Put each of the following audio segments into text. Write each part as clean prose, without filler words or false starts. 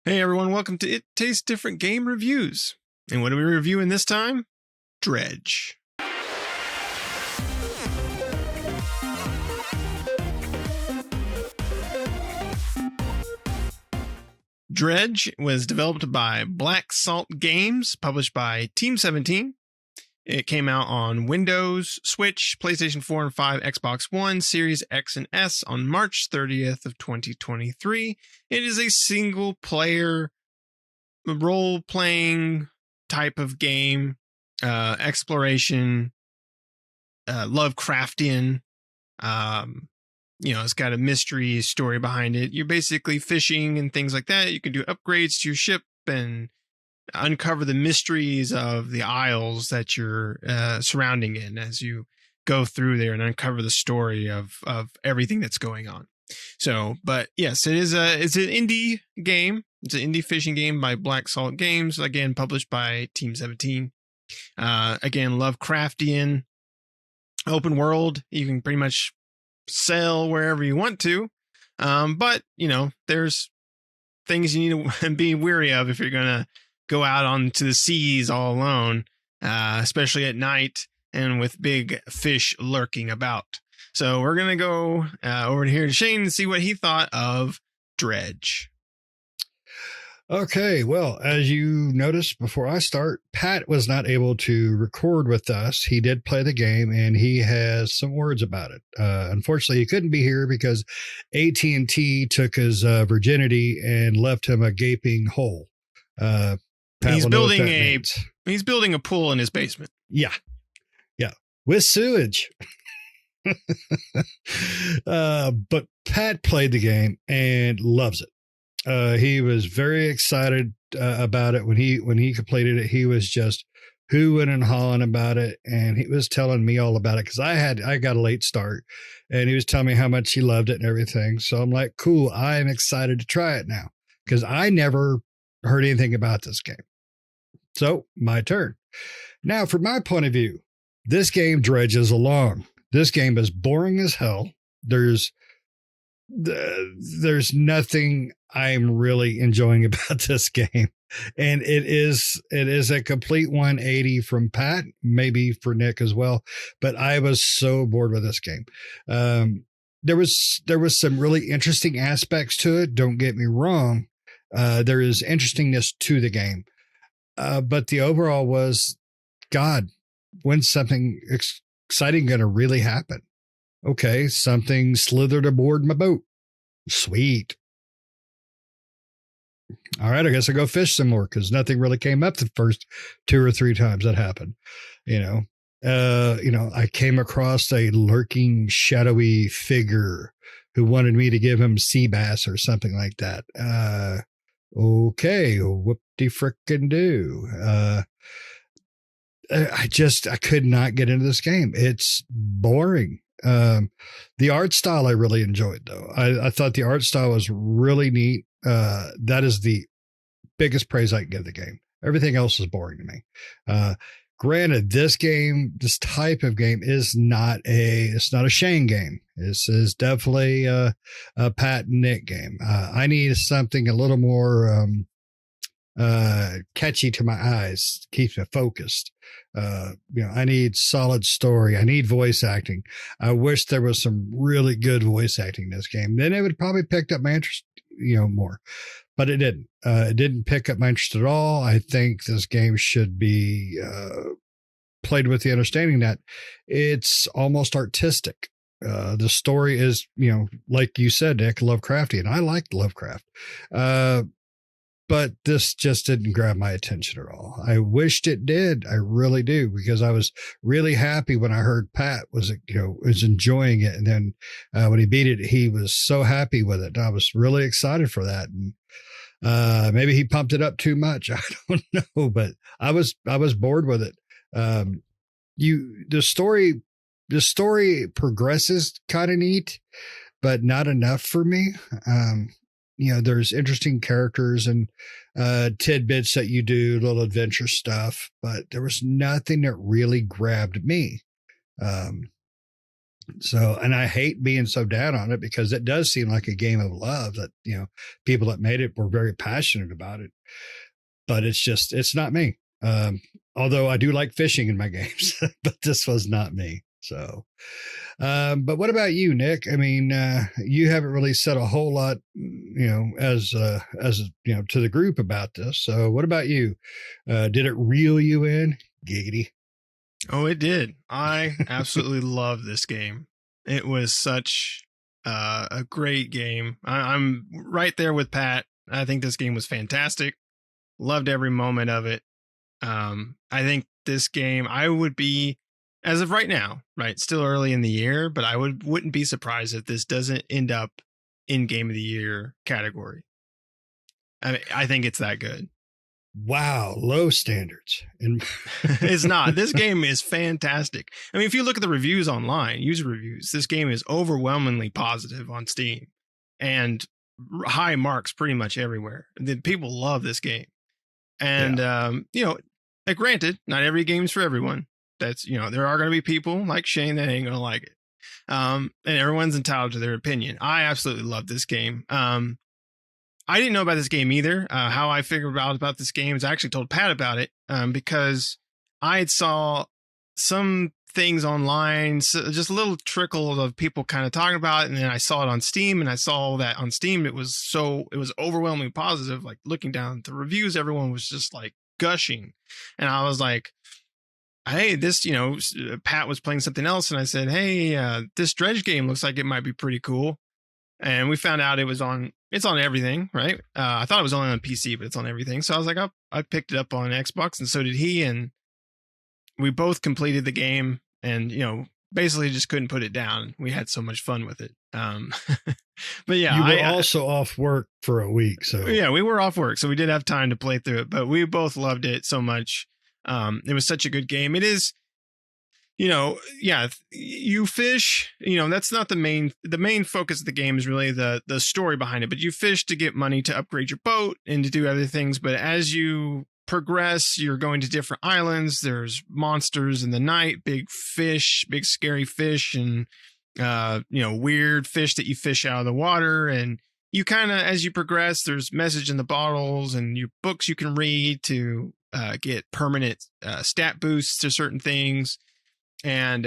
Hey everyone, welcome to It Tastes Different Game Reviews. And what are we reviewing this time? Dredge. Dredge was developed by Black Salt Games, published by Team 17. It came out on Windows, Switch, PlayStation 4 and 5, Xbox One, Series X and S on March 30th of 2023. It is a single-player role-playing type of game, exploration, Lovecraftian. It's got a mystery story behind it. You're basically fishing and things like that. You can do upgrades to your ship and uncover the mysteries of the isles that you're surrounding in as you go through there and uncover the story of everything that's going on. So, but yes, it's an indie game. It's an indie fishing game by Black Salt Games, again, published by Team 17. Again, Lovecraftian, open world. You can pretty much sail wherever you want to. But, there's things you need to be wary of if you're going to go out onto the seas all alone, especially at night and with big fish lurking about. So we're going to go over here to Shane and see what he thought of Dredge. Okay, well, as you noticed before I start, Pat was not able to record with us. He did play the game, and he has some words about it. Unfortunately, he couldn't be here because AT&T took his virginity and left him a gaping hole. He's building a pool in his basement. Yeah, with sewage. But Pat played the game and loves it. He was very excited about it when he completed it. He was just hooing and hawing about it, and he was telling me all about it because I got a late start, and he was telling me how much he loved it and everything. So I'm like, cool, I am excited to try it now because I never heard anything about this game. So my turn. Now, from my point of view, this game dredges along. This game is boring as hell. There's nothing I'm really enjoying about this game. And it is a complete 180 from Pat, maybe for Nick as well. But I was so bored with this game. There was some really interesting aspects to it. Don't get me wrong. There is interestingness to the game. But the overall was, God, when's something exciting going to really happen? Okay, something slithered aboard my boat. Sweet. All right, I guess I'll go fish some more because nothing really came up the first 2 or 3 times that happened. I came across a lurking, shadowy figure who wanted me to give him sea bass or something like that. Okay, whoop-de-frickin' do. I could not get into this game. It's boring. The art style I really enjoyed, though. I thought the art style was really neat. That is the biggest praise I can give the game. Everything else is boring to me. Granted, this type of game is it's not a Shane game. This is definitely a Pat and Nick game. I need something a little more catchy to my eyes, keeps me focused. I need solid story. I need voice acting. I wish there was some really good voice acting in this game. Then it would probably pick up my interest, more. But it didn't. It didn't pick up my interest at all. I think this game should be played with the understanding that it's almost artistic. The story is, like you said, Nick, Lovecraftian. I liked Lovecraft. But this just didn't grab my attention at all. I wished it did. I really do, because I was really happy when I heard Pat was enjoying it. And then when he beat it, he was so happy with it. I was really excited for that. And maybe he pumped it up too much. I don't know, but I was bored with it. The story progresses kind of neat, but not enough for me. There's interesting characters and tidbits that you do, little adventure stuff, but there was nothing that really grabbed me. So, and I hate being so down on it because it does seem like a game of love that, people that made it were very passionate about it, but it's not me. Although I do like fishing in my games, but this was not me. So, but what about you, Nick? I mean, you haven't really said a whole lot, to the group about this. So, what about you? Did it reel you in? Giggity. Oh, it did. I absolutely love this game. It was such a great game. I'm right there with Pat. I think this game was fantastic. Loved every moment of it. I think this game, I would be, as of right now, right, still early in the year, but I wouldn't be surprised if this doesn't end up in Game of the Year category. I think it's that good. Wow, low standards. And It's not. This game is fantastic. I mean, if you look at the reviews online, user reviews, this game is overwhelmingly positive on Steam and high marks pretty much everywhere. The people love this game. And, granted, not every game's for everyone. That's, there are going to be people like Shane that ain't going to like it. And everyone's entitled to their opinion. I absolutely love this game. I didn't know about this game either. How I figured out about this game is I actually told Pat about it because I had saw some things online, so just a little trickle of people kind of talking about it. And then I saw it on Steam, and I saw that on Steam, it was overwhelmingly positive. Like looking down at the reviews, everyone was just like gushing. And I was like, hey, this, Pat was playing something else. And I said, hey, this Dredge game looks like it might be pretty cool. And we found out it's on everything, right? I thought it was only on PC, but it's on everything. So I was like, oh, I picked it up on Xbox, and so did he. And we both completed the game and, basically just couldn't put it down. We had so much fun with it. But yeah, you were also off work for a week. So yeah, we were off work. So we did have time to play through it, but we both loved it so much. It was such a good game. It is, you fish, that's not the main focus of the game is really the story behind it, but you fish to get money to upgrade your boat and to do other things. But as you progress, you're going to different islands. There's monsters in the night, big fish, big scary fish, and, weird fish that you fish out of the water. And you kind of, as you progress, there's message in the bottles and your books you can read to get permanent stat boosts to certain things. And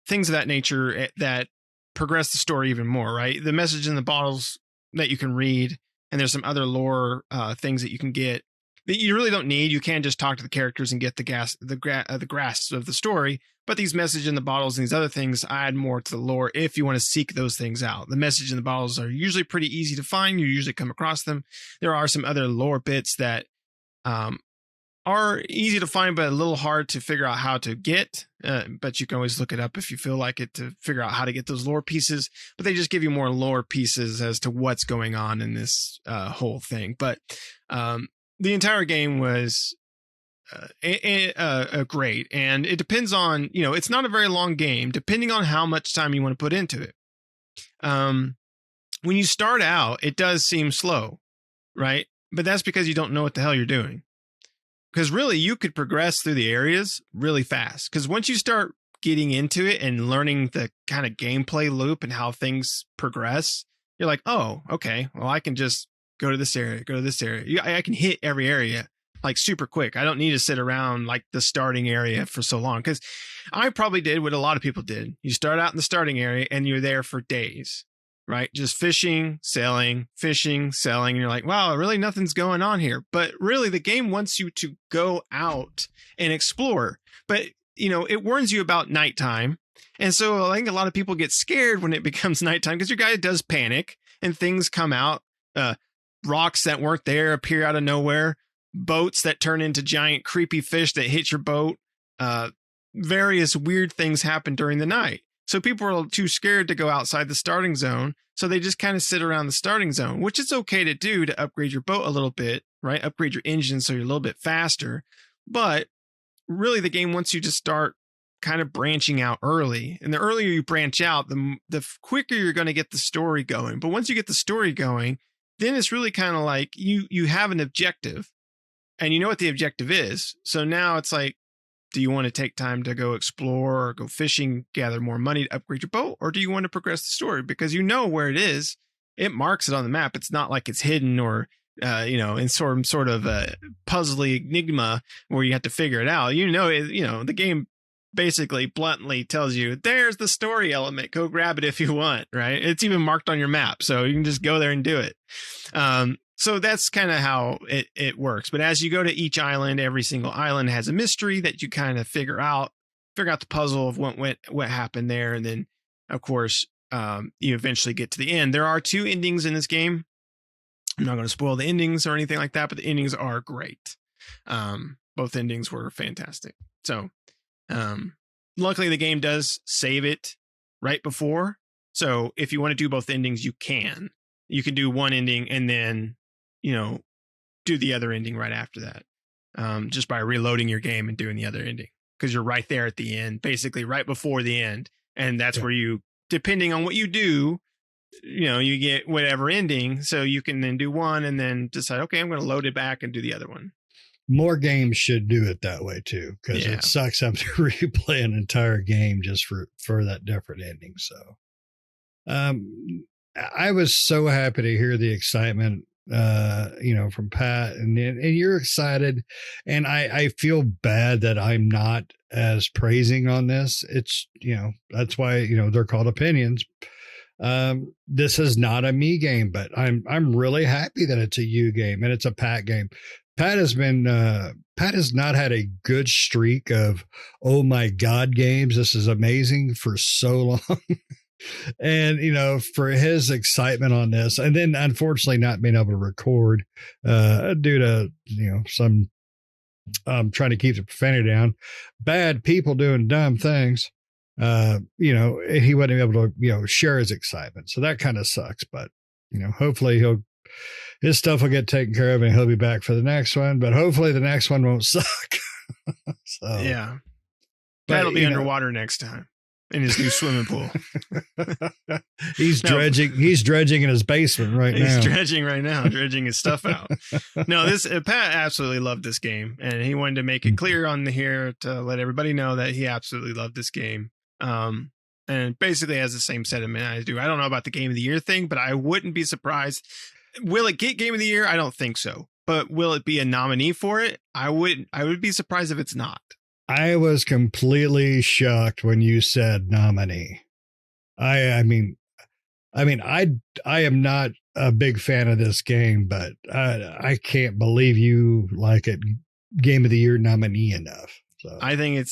things of that nature that progress the story even more, right? The message in the bottles that you can read, and there's some other lore things that you can get that you really don't need. You can just talk to the characters and get the grasp of the story. But these message in the bottles and these other things add more to the lore if you want to seek those things out. The message in the bottles are usually pretty easy to find. You usually come across them. There are some other lore bits that are easy to find, but a little hard to figure out how to get. But you can always look it up if you feel like it to figure out how to get those lore pieces. But they just give you more lore pieces as to what's going on in this whole thing. But the entire game was great. And it depends on, it's not a very long game, depending on how much time you want to put into it. When you start out, it does seem slow, right? But that's because you don't know what the hell you're doing. Because really, you could progress through the areas really fast. Because once you start getting into it and learning the kind of gameplay loop and how things progress, you're like, oh, okay, well, I can just go to this area, go to this area. I can hit every area like super quick. I don't need to sit around like the starting area for so long. Because I probably did what a lot of people did. You start out in the starting area and you're there for days. Right? Just fishing, selling, and you're like, wow, really nothing's going on here. But really, the game wants you to go out and explore. But, it warns you about nighttime. And so I think a lot of people get scared when it becomes nighttime because your guy does panic and things come out. Rocks that weren't there appear out of nowhere. Boats that turn into giant creepy fish that hit your boat. Various weird things happen during the night. So people are too scared to go outside the starting zone. So they just kind of sit around the starting zone, which is okay to do to upgrade your boat a little bit, right? Upgrade your engine so you're a little bit faster. But really, the game wants you to start kind of branching out early. And the earlier you branch out, the quicker you're going to get the story going. But once you get the story going, then it's really kind of like you have an objective and you know what the objective is. So now it's like, Do you want to take time to go explore or go fishing, gather more money to upgrade your boat? Or do you want to progress the story? Because you know where it is. It marks it on the map. It's not like it's hidden or, in sort of a puzzly enigma where you have to figure it out. The game basically bluntly tells you, there's the story element. Go grab it if you want, right? It's even marked on your map. So you can just go there and do it. So that's kind of how it works. But as you go to each island, every single island has a mystery that you kind of figure out the puzzle of what happened there. And then, of course, you eventually get to the end. There are 2 endings in this game. I'm not going to spoil the endings or anything like that, but the endings are great. Both endings were fantastic. So luckily, the game does save it right before. So if you want to do both endings, you can. You can do one ending and then do the other ending right after that, just by reloading your game and doing the other ending, because you're right there at the end, basically right before the end. And that's where you, depending on what you do, you get whatever ending. So you can then do one and then decide, okay, I'm going to load it back and do the other one. More games should do it that way too, because it sucks having to replay an entire game just for that different ending. So I was so happy to hear the excitement from Pat, and you're excited, and I feel bad that I'm not as praising on this. It's that's why they're called opinions. This is not a me game, but I'm really happy that it's a you game and it's a Pat game. Pat has not had a good streak of oh my god games. This is amazing for so long. And for his excitement on this, and then unfortunately not being able to record due to some trying to keep the profanity down, bad people doing dumb things, he wasn't able to share his excitement, so that kind of sucks. But hopefully his stuff will get taken care of and he'll be back for the next one, but hopefully the next one won't suck. So yeah, that'll be underwater next time in his new swimming pool. He's dredging in his basement right now. He's dredging his stuff out. No, Pat absolutely loved this game, and he wanted to make it clear on here to let everybody know that he absolutely loved this game. And basically has the same sentiment I do. I don't know about the Game of the Year thing, but I wouldn't be surprised. Will it get Game of the Year? I don't think so. But will it be a nominee for it? I would be surprised if it's not. I was completely shocked when you said nominee. I mean, I am not a big fan of this game, but I can't believe you like it Game of the Year nominee enough. So I think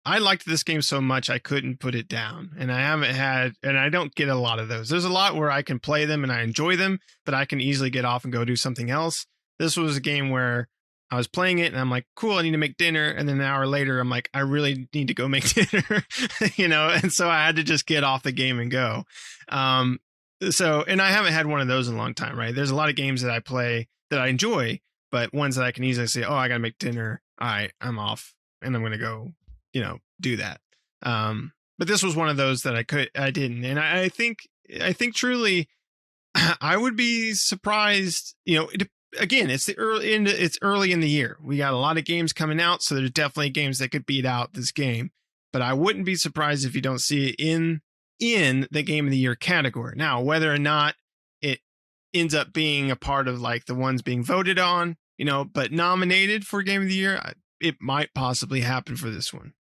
I liked this game so much I couldn't put it down, and I don't get a lot of those. There's a lot where I can play them and I enjoy them, but I can easily get off and go do something else. This was a game where I was playing it and I'm like, cool, I need to make dinner. And then an hour later, I'm like, I really need to go make dinner, and so I had to just get off the game and go. And I haven't had one of those in a long time, right? There's a lot of games that I play that I enjoy, but ones that I can easily say, oh, I got to make dinner. All right, I'm off and I'm going to go, do that. But this was one of those that I didn't. And I think truly I would be surprised, again, it's early in the year. We got a lot of games coming out, so there's definitely games that could beat out this game. But I wouldn't be surprised if you don't see it in the Game of the Year category. Now, whether or not it ends up being a part of like the ones being voted on, but nominated for Game of the Year, it might possibly happen for this one.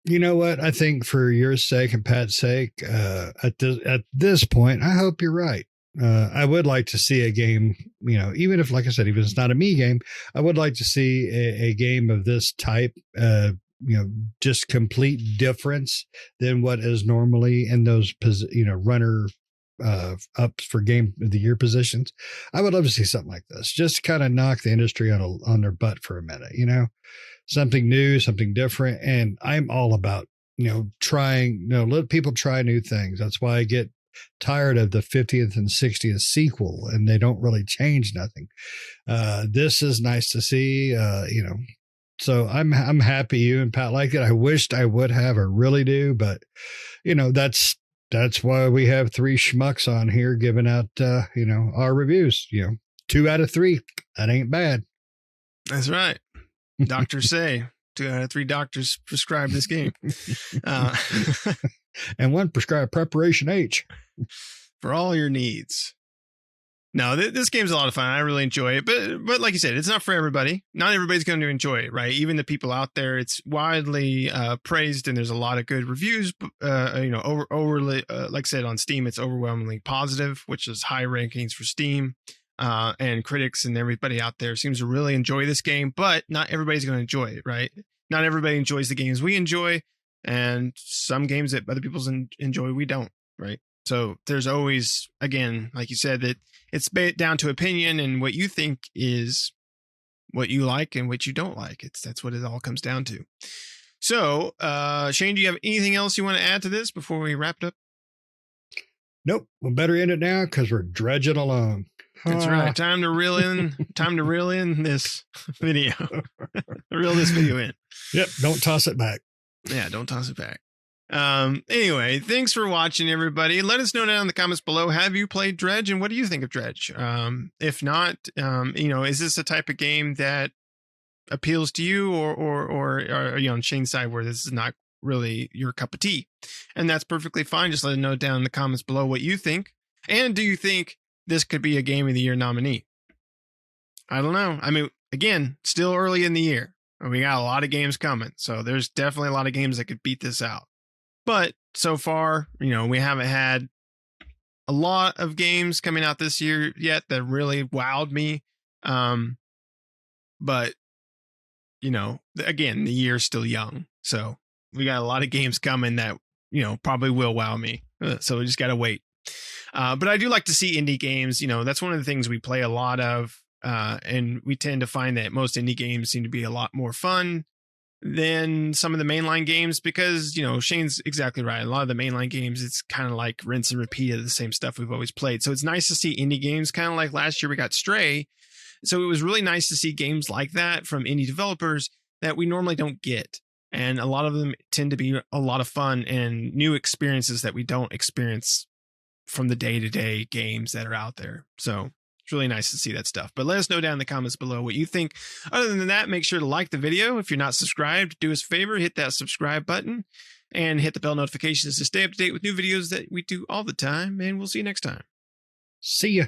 You know what? I think for your sake and Pat's sake, at this point, I hope you're right. I would like to see a game, even if, like I said, even if it's not a me game, I would like to see a game of this type, just complete difference than what is normally in those, runner up for Game of the Year positions. I would love to see something like this, just kind of knock the industry on their butt for a minute, something new, something different. And I'm all about, trying, let people try new things. That's why I get tired of the 50th and 60th sequel and they don't really change nothing. This is nice to see, so I'm happy you and Pat like it. I wished I would have, I really do, but that's why we have 3 schmucks on here giving out, our reviews, 2 out of 3. That ain't bad. That's right. Doctors say 2 out of 3 doctors prescribe this game. And one prescribed Preparation H. For all your needs. No, this game's a lot of fun. I really enjoy it. But like you said, it's not for everybody. Not everybody's going to enjoy it, right? Even the people out there, it's widely praised, and there's a lot of good reviews. Overly, like I said, on Steam, it's overwhelmingly positive, which is high rankings for Steam. And critics and everybody out there seems to really enjoy this game, but not everybody's going to enjoy it, right? Not everybody enjoys the games we enjoy, and some games that other people enjoy, we don't, right? So there's always, again, like you said, that it's down to opinion and what you think is what you like and what you don't like. That's what it all comes down to. So, Shane, do you have anything else you want to add to this before we wrap it up? Nope. We better end it now because we're dredging along. That's right. Time to reel in this video. Reel this video in. Yep. Don't toss it back. Yeah, don't toss it back. Anyway, thanks for watching, everybody. Let us know down in the comments below. Have you played Dredge, and what do you think of Dredge? If not, is this a type of game that appeals to you, or are you on Shane's side where this is not really your cup of tea? And that's perfectly fine. Just let us know down in the comments below what you think. And do you think this could be a Game of the Year nominee? I don't know. I mean, again, still early in the year. We got a lot of games coming, so there's definitely a lot of games that could beat this out. But so far, we haven't had a lot of games coming out this year yet that really wowed me. But, again, the year's still young. So we got a lot of games coming that, probably will wow me. So we just got to wait. But I do like to see indie games. That's one of the things we play a lot of. And we tend to find that most indie games seem to be a lot more fun than some of the mainline games because, Shane's exactly right. A lot of the mainline games, it's kind of like rinse and repeat of the same stuff we've always played. So it's nice to see indie games, kind of like last year we got Stray. So it was really nice to see games like that from indie developers that we normally don't get. And a lot of them tend to be a lot of fun and new experiences that we don't experience from the day-to-day games that are out there. So it's really nice to see that stuff. But let us know down in the comments below what you think. Other than that, make sure to like the video. If you're not subscribed, do us a favor, hit that subscribe button and hit the bell notifications to stay up to date with new videos that we do all the time. And we'll see you next time. See ya.